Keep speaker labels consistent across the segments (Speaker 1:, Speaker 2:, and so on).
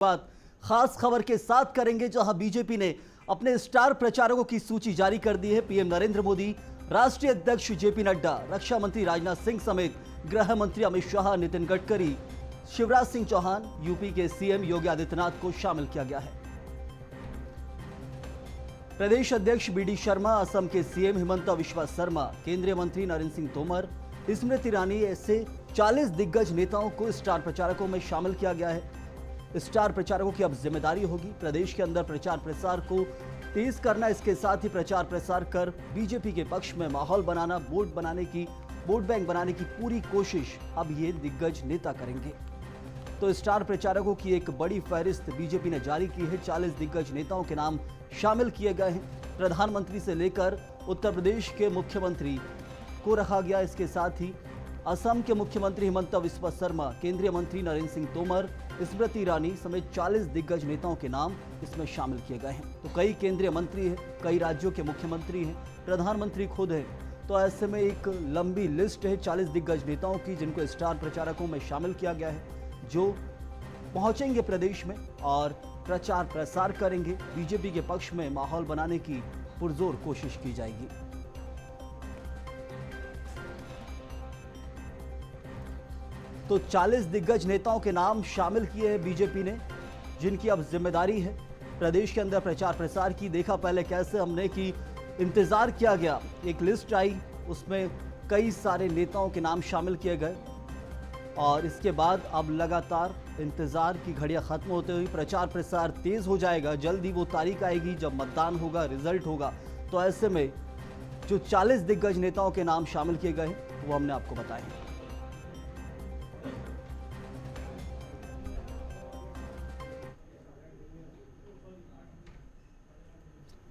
Speaker 1: बात खास खबर के साथ करेंगे, जहां बीजेपी ने अपने स्टार प्रचारकों की सूची जारी कर दी है। पीएम नरेंद्र मोदी, राष्ट्रीय अध्यक्ष जेपी नड्डा, रक्षा मंत्री राजनाथ सिंह समेत गृह मंत्री अमित शाह, नितिन गडकरी, शिवराज सिंह चौहान, यूपी के सीएम योगी आदित्यनाथ को शामिल किया गया है। प्रदेश अध्यक्ष बीडी शर्मा, असम के सीएम हिमंता बिस्वा शर्मा, केंद्रीय मंत्री नरेंद्र सिंह तोमर, स्मृति ईरानी, ऐसे 40 दिग्गज नेताओं को स्टार प्रचारकों में शामिल किया गया है। स्टार प्रचारकों की अब जिम्मेदारी होगी प्रदेश के अंदर प्रचार प्रसार को तेज करना, इसके साथ ही प्रचार प्रसार कर बीजेपी के पक्ष में माहौल बनाना, वोट बैंक बनाने की पूरी कोशिश अब ये दिग्गज नेता करेंगे। तो स्टार प्रचारकों की एक बड़ी फहरिस्त बीजेपी ने जारी की है। 40 दिग्गज नेताओं के नाम शामिल किए गए हैं। प्रधानमंत्री से लेकर उत्तर प्रदेश के मुख्यमंत्री को रखा गया। इसके साथ ही असम के मुख्यमंत्री हिमंता बिस्वा शर्मा, केंद्रीय मंत्री नरेंद्र सिंह तोमर, स्मृति ईरानी समेत 40 दिग्गज नेताओं के नाम इसमें शामिल किए गए हैं। तो कई केंद्रीय मंत्री हैं, कई राज्यों के मुख्यमंत्री हैं, प्रधानमंत्री खुद हैं। तो ऐसे में एक लंबी लिस्ट है 40 दिग्गज नेताओं की, जिनको स्टार प्रचारकों में शामिल किया गया है, जो पहुंचेंगे प्रदेश में और प्रचार प्रसार करेंगे। बीजेपी के पक्ष में माहौल बनाने की पुरजोर कोशिश की जाएगी। तो 40 दिग्गज नेताओं के नाम शामिल किए हैं बीजेपी ने, जिनकी अब जिम्मेदारी है प्रदेश के अंदर प्रचार प्रसार की। देखा पहले कैसे हमने कि इंतजार किया गया, एक लिस्ट आई, उसमें कई सारे नेताओं के नाम शामिल किए गए और इसके बाद अब लगातार इंतजार की घड़ियां खत्म होते हुए प्रचार प्रसार तेज हो जाएगा। जल्दी वो तारीख आएगी जब मतदान होगा, रिजल्ट होगा। तो ऐसे में जो 40 दिग्गज नेताओं के नाम शामिल किए गए वो हमने आपको बताए हैं।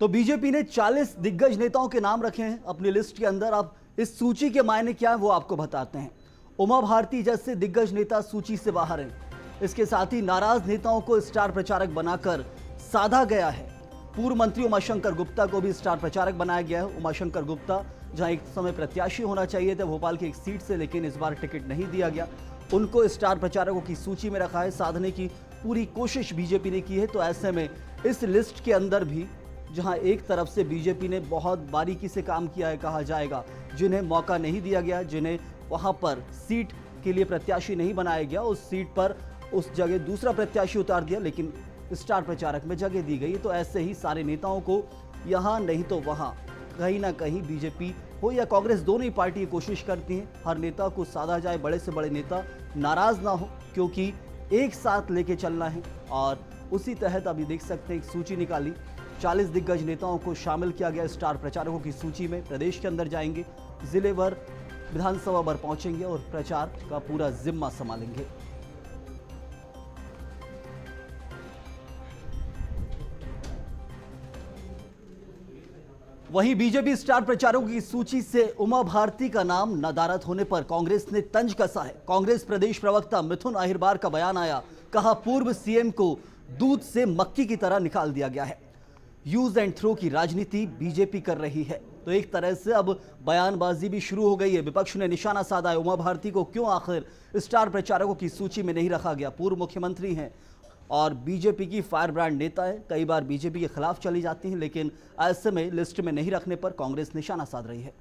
Speaker 1: तो बीजेपी ने 40 दिग्गज नेताओं के नाम रखे हैं अपनी लिस्ट के अंदर। अब इस सूची के मायने क्या है वो आपको बताते हैं। उमा भारती जैसे दिग्गज नेता सूची से बाहर हैं। इसके साथ ही नाराज नेताओं को स्टार प्रचारक बनाकर साधा गया है। पूर्व मंत्री उमाशंकर गुप्ता को भी स्टार प्रचारक बनाया गया है। उमाशंकर गुप्ता जहां एक समय प्रत्याशी होना चाहिए थे भोपाल की एक सीट से, लेकिन इस बार टिकट नहीं दिया गया, उनको स्टार प्रचारकों की सूची में रखा है। साधने की पूरी कोशिश बीजेपी ने की है। तो ऐसे में इस लिस्ट के अंदर भी जहां एक तरफ से बीजेपी ने बहुत बारीकी से काम किया है, कहा जाएगा, जिन्हें मौका नहीं दिया गया, जिन्हें वहां पर सीट के लिए प्रत्याशी नहीं बनाया गया, उस सीट पर उस जगह दूसरा प्रत्याशी उतार दिया, लेकिन स्टार प्रचारक में जगह दी गई। तो ऐसे ही सारे नेताओं को यहां नहीं तो वहां कहीं ना कहीं बीजेपी हो या कांग्रेस, दोनों ही पार्टी कोशिश करती हैं हर नेता को साधा जाए, बड़े से बड़े नेता नाराज ना हो, क्योंकि एक साथ लेके चलना है। और उसी तहत अभी देख सकते हैं एक सूची निकाली, 40 दिग्गज नेताओं को शामिल किया गया स्टार प्रचारकों की सूची में। प्रदेश के अंदर जाएंगे, जिले भर, विधानसभा भर पहुंचेंगे और प्रचार का पूरा जिम्मा संभालेंगे। वहीं बीजेपी स्टार प्रचारकों की सूची से उमा भारती का नाम नदारद होने पर कांग्रेस ने तंज कसा है। कांग्रेस प्रदेश प्रवक्ता मिथुन अहिरबार का बयान आया, कहा पूर्व सीएम को दूध से मक्खी की तरह निकाल दिया गया है। यूज एंड थ्रो की राजनीति बीजेपी कर रही है। तो एक तरह से अब बयानबाजी भी शुरू हो गई है। विपक्ष ने निशाना साधा है, उमा भारती को क्यों आखिर स्टार प्रचारकों की सूची में नहीं रखा गया। पूर्व मुख्यमंत्री हैं और बीजेपी की फायर ब्रांड नेता है, कई बार बीजेपी के खिलाफ चली जाती हैं, लेकिन ऐसे में लिस्ट में नहीं रखने पर कांग्रेस निशाना साध रही है।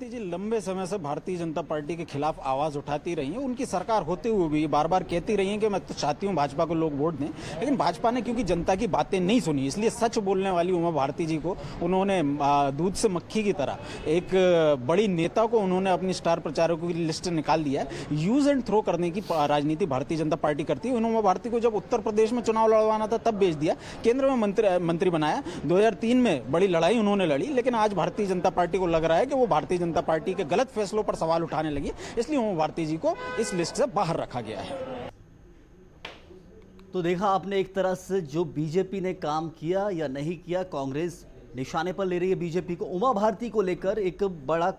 Speaker 2: जी लंबे समय से भारतीय जनता पार्टी के खिलाफ आवाज उठाती रही है। उनकी सरकार होते हुए भी बार बार कहती रही है कि मैं तो चाहती हूं भाजपा को लोग वोट दें, लेकिन भाजपा ने क्योंकि जनता की बातें नहीं सुनी, इसलिए सच बोलने वाली उमा भारती जी को उन्होंने दूध से मक्खी की तरह एक बड़ी नेता को उन्होंने अपनी स्टार प्रचारकों की लिस्ट निकाल दिया है। यूज एंड थ्रो करने की राजनीति भारतीय जनता पार्टी करती है। उमा भारती को जब उत्तर प्रदेश में चुनाव लड़वाना था तब भेज दिया, केंद्र में मंत्री बनाया, 2003 में बड़ी लड़ाई उन्होंने लड़ी, लेकिन आज भारतीय जनता पार्टी को लग रहा है कि वो भारतीय जनता पार्टी के गलत फैसलों पर सवाल उठाने लगी, इसलिए उमा भारती जी को इस लिस्ट से बाहर रखा गया है।
Speaker 1: तो देखा आपने एक तरह से जो बीजेपी ने काम किया या नहीं किया, कांग्रेस निशाने पर ले रही है बीजेपी को। उमा भारती को लेकर एक बड़ा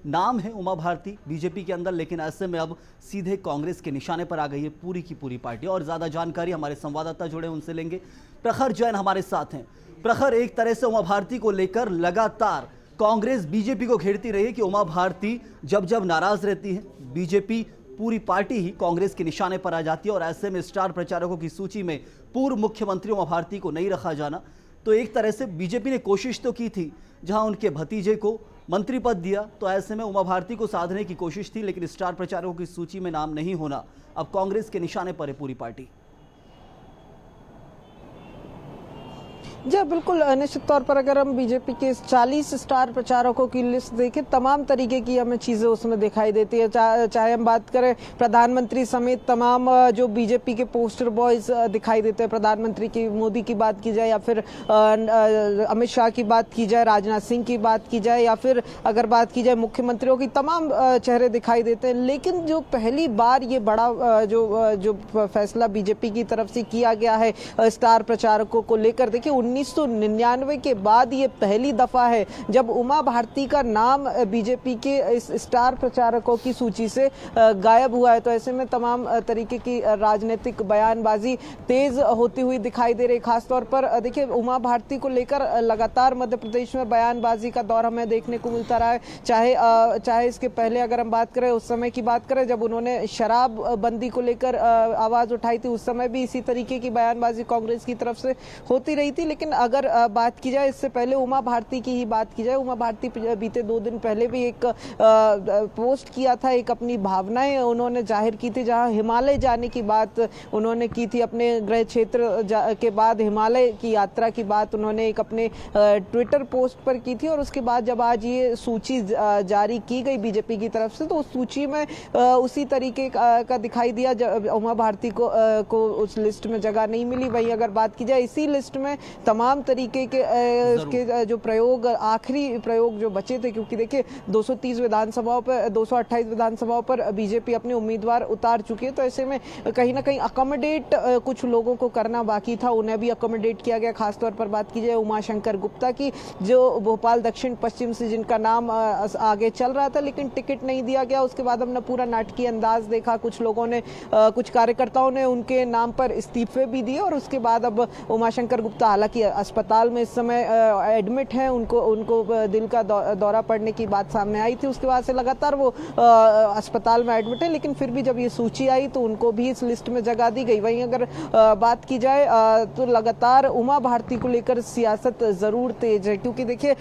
Speaker 1: नाम है उमा भारती बीजेपी के अंदर, लेकिन ऐसे में अब सीधे कांग्रेस के निशाने पर आ गई है पूरी की पूरी पार्टी। और ज्यादा जानकारी हमारे संवाददाता जुड़े उनसे लेंगे। प्रखर जैन हमारे साथ हैं। प्रखर, एक तरह से उमा भारती को लेकर लगातार कांग्रेस बीजेपी को घेरती रही है कि उमा भारती जब जब नाराज रहती है, बीजेपी पूरी पार्टी ही कांग्रेस के निशाने पर आ जाती है और ऐसे में स्टार प्रचारकों की सूची में पूर्व मुख्यमंत्री उमा भारती को नहीं रखा जाना तो एक तरह से बीजेपी ने कोशिश तो की थी, जहां उनके भतीजे को मंत्री पद दिया, तो ऐसे में उमा भारती को साधने की कोशिश थी, लेकिन स्टार प्रचारकों की सूची में नाम नहीं होना अब कांग्रेस के निशाने पर है पूरी पार्टी।
Speaker 3: जी बिल्कुल, निश्चित तौर पर अगर हम बीजेपी के 40 स्टार प्रचारकों की लिस्ट देखें, तमाम तरीके की हमें चीज़ें उसमें दिखाई देती है। चाहे हम बात करें प्रधानमंत्री समेत तमाम जो बीजेपी के पोस्टर बॉयज दिखाई देते हैं, प्रधानमंत्री की मोदी की बात की जाए या फिर अमित शाह की बात की जाए, राजनाथ सिंह की बात की जाए या फिर अगर बात की जाए मुख्यमंत्रियों की, तमाम चेहरे दिखाई देते हैं। लेकिन जो पहली बार ये बड़ा जो फैसला बीजेपी की तरफ से किया गया है स्टार प्रचारकों को लेकर, देखिए 1999 के बाद ये पहली दफा है जब उमा भारती का नाम बीजेपी के इस स्टार प्रचारकों की सूची से गायब हुआ है। तो ऐसे में तमाम तरीके की राजनीतिक बयानबाजी तेज होती हुई दिखाई दे रही। खासतौर पर देखिए उमा भारती को लेकर लगातार मध्य प्रदेश में बयानबाजी का दौर हमें देखने को मिलता रहा है। चाहे इसके पहले अगर हम बात करें, उस समय की बात करें जब उन्होंने शराब बंदी को लेकर आवाज उठाई थी, उस समय भी इसी तरीके की बयानबाजी कांग्रेस की तरफ से होती रही थी। लेकिन अगर बात की जाए इससे पहले उमा भारती की ही बात की जाए, उमा भारती बीते 2 दिन पहले भी एक पोस्ट किया था, एक अपनी भावनाएं उन्होंने जाहिर की थी, जहां हिमालय जाने की बात उन्होंने की थी। अपने गृह क्षेत्र के बाद हिमालय की यात्रा की बात उन्होंने एक अपने ट्विटर पोस्ट पर की थी। और उसके बाद जब आज ये सूची जारी की गई बीजेपी की तरफ से, तो उस सूची में उसी तरीके का दिखाई दिया। उमा भारती को उस लिस्ट में जगह नहीं मिली। वहीं अगर बात की जाए इसी लिस्ट में तमाम तरीके के जो प्रयोग, आखिरी प्रयोग जो बचे थे, क्योंकि देखिए 230 विधानसभाओं पर 228 विधानसभाओं पर बीजेपी अपने उम्मीदवार उतार चुकी है। तो ऐसे में कहीं ना कहीं अकोमोडेट कुछ लोगों को करना बाकी था, उन्हें भी अकोमोडेट किया गया। खासतौर पर बात की जाए उमाशंकर गुप्ता की, जो भोपाल दक्षिण पश्चिम से जिनका नाम आगे चल रहा था लेकिन टिकट नहीं दिया गया। उसके बाद हमने पूरा नाटकीय अंदाज देखा, कुछ लोगों ने, कुछ कार्यकर्ताओं ने उनके नाम पर इस्तीफे भी दिए और उसके बाद अब उमाशंकर गुप्ता हालांकि अस्पताल में इस समय एडमिट हैं, उनको दिल का दौरा पड़ने की बात सामने आई थी। उसके बाद से लगातार वो अस्पताल में एडमिट है, लेकिन फिर भी जब ये सूची आई तो उनको भी इस लिस्ट में जगह दी गई। वहीं अगर बात की जाए तो लगातार उमा भारती को लेकर सियासत जरूर तेज है, क्योंकि देखिए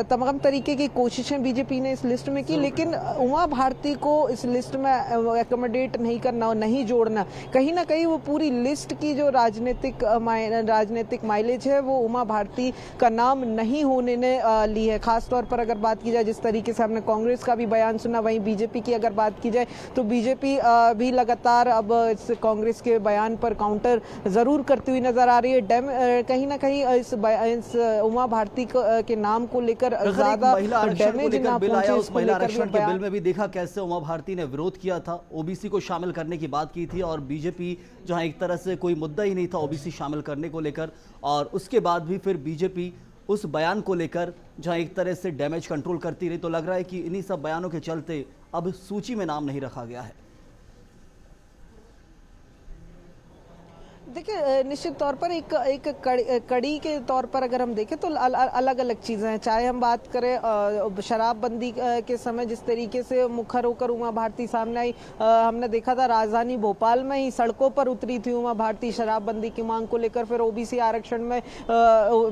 Speaker 3: तमाम तरीके की कोशिशें बीजेपी ने इस लिस्ट में की, लेकिन उमा भारती को इस लिस्ट में एकोमोडेट नहीं करना, नहीं जोड़ना, कहीं ना कहीं वो पूरी लिस्ट की जो राजनीतिक माइलेज है वो उमा भारती का नाम नहीं होने ने ली है। खासतौर पर अगर बात की जाए, जिस तरीके से हमने कांग्रेस का भी बयान सुना, वहीं बीजेपी की अगर बात की जाए तो बीजेपी भी लगातार अब इस कांग्रेस के बयान पर काउंटर जरूर करती हुई नजर आ रही है। कहीं ना कहीं इस उमा भारती के नाम को लेकर ज्यादा डैमेज ना पहुंचे।
Speaker 1: उस महिला आरक्षण के बिल में भी देखा कैसे उमा भारती ने विरोध किया था, ओबीसी को शामिल करने की बात की थी और बीजेपी जहां एक तरह से कोई मुद्दा ही नहीं था ओबीसी शामिल करने को लेकर, और उसके बाद भी फिर बीजेपी उस बयान को लेकर जहां एक तरह से डैमेज कंट्रोल करती रही। तो लग रहा है कि इन्हीं सब बयानों के चलते अब सूची में नाम नहीं रखा गया है।
Speaker 3: देखिए निश्चित तौर पर एक कड़ी के तौर पर अगर हम देखें तो अलग अलग चीज़ें हैं। चाहे हम बात करें शराबबंदी के समय जिस तरीके से मुखर होकर उमा भारती सामने आई, हमने देखा था राजधानी भोपाल में ही सड़कों पर उतरी थी उमा भारती शराबबंदी की मांग को लेकर। फिर ओबीसी आरक्षण में,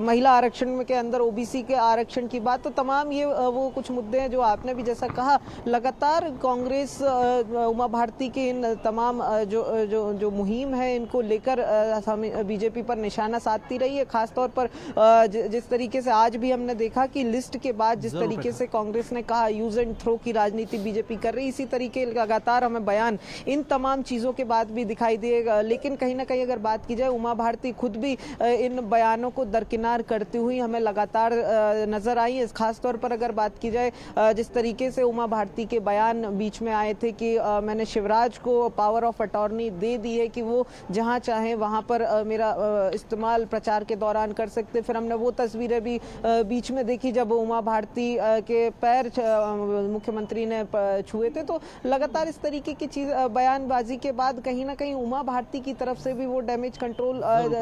Speaker 3: महिला आरक्षण में के अंदर ओबीसी के आरक्षण की बात, तो तमाम ये वो कुछ मुद्दे हैं जो आपने भी जैसा कहा, लगातार कांग्रेस उमा भारती के इन तमाम जो मुहिम है इनको लेकर बीजेपी पर निशाना साधती रही है। खासतौर पर जिस तरीके से आज भी हमने देखा कि लिस्ट के बाद जिस तरीके से कांग्रेस ने कहा यूज एंड थ्रो की राजनीति बीजेपी कर रही, इसी तरीके लगातार हमें बयान इन तमाम चीजों के बाद भी दिखाई देगा। लेकिन कहीं ना कहीं अगर बात की जाए, उमा भारती खुद भी इन बयानों को दरकिनार करती हुई हमें लगातार नजर आई है। खासतौर पर अगर बात की जाए, जिस तरीके से उमा भारती के बयान बीच में आए थे कि मैंने शिवराज को पावर ऑफ अटॉर्नी दे दी है कि वो जहां चाहे चाहें वहाँ पर मेरा इस्तेमाल प्रचार के दौरान कर सकते। फिर हमने वो तस्वीरें भी बीच में देखी जब उमा भारती के पैर मुख्यमंत्री ने छुए थे। तो लगातार इस तरीके की चीज बयानबाजी के बाद कहीं ना कहीं उमा भारती की तरफ से भी वो डैमेज कंट्रोल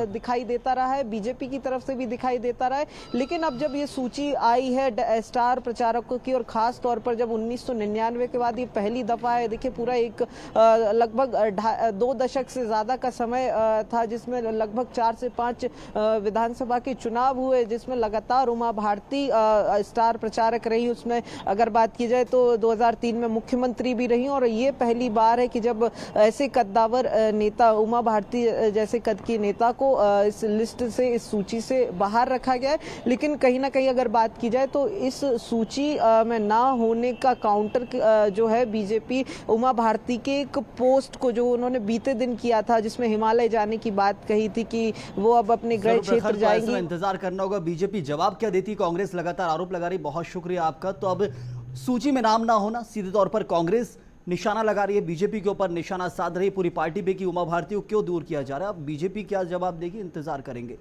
Speaker 3: दिखाई देता रहा है, बीजेपी की तरफ से भी दिखाई देता रहा है। लेकिन अब जब ये सूची आई है स्टार प्रचारकों की, और खास तौर पर जब 1999 के बाद ये पहली दफा है, देखिए पूरा एक लगभग 2 दशक से ज्यादा का समय था जिसमें लगभग 4 से 5 विधानसभा के चुनाव हुए, जिसमें लगातार उमा भारती स्टार प्रचारक रही। उसमें अगर बात की जाए तो 2003 में मुख्यमंत्री भी रही, और ये पहली बार है कि जब ऐसे कद्दावर नेता उमा भारती जैसे कद की नेता को इस लिस्ट से, इस सूची से बाहर रखा गया है। लेकिन कहीं ना कहीं अगर बात की जाए तो इस सूची में ना होने का काउंटर जो है बीजेपी उमा भारती के एक पोस्ट को जो उन्होंने बीते दिन किया था, जिसमें हिमालय जाने की बात कही थी कि वो अब अपने गृह क्षेत्र जाएंगी।
Speaker 1: इंतजार करना होगा बीजेपी जवाब क्या देती। कांग्रेस लगातार आरोप लगा रही, बहुत शुक्रिया आपका। तो अब सूची में नाम ना होना, सीधे तौर पर कांग्रेस निशाना लगा रही है, बीजेपी के ऊपर निशाना साध रही पूरी पार्टी पे कि उमा भारती को क्यों दूर किया जा रहा है। अब बीजेपी क्या जवाब देगी, इंतजार करेंगे।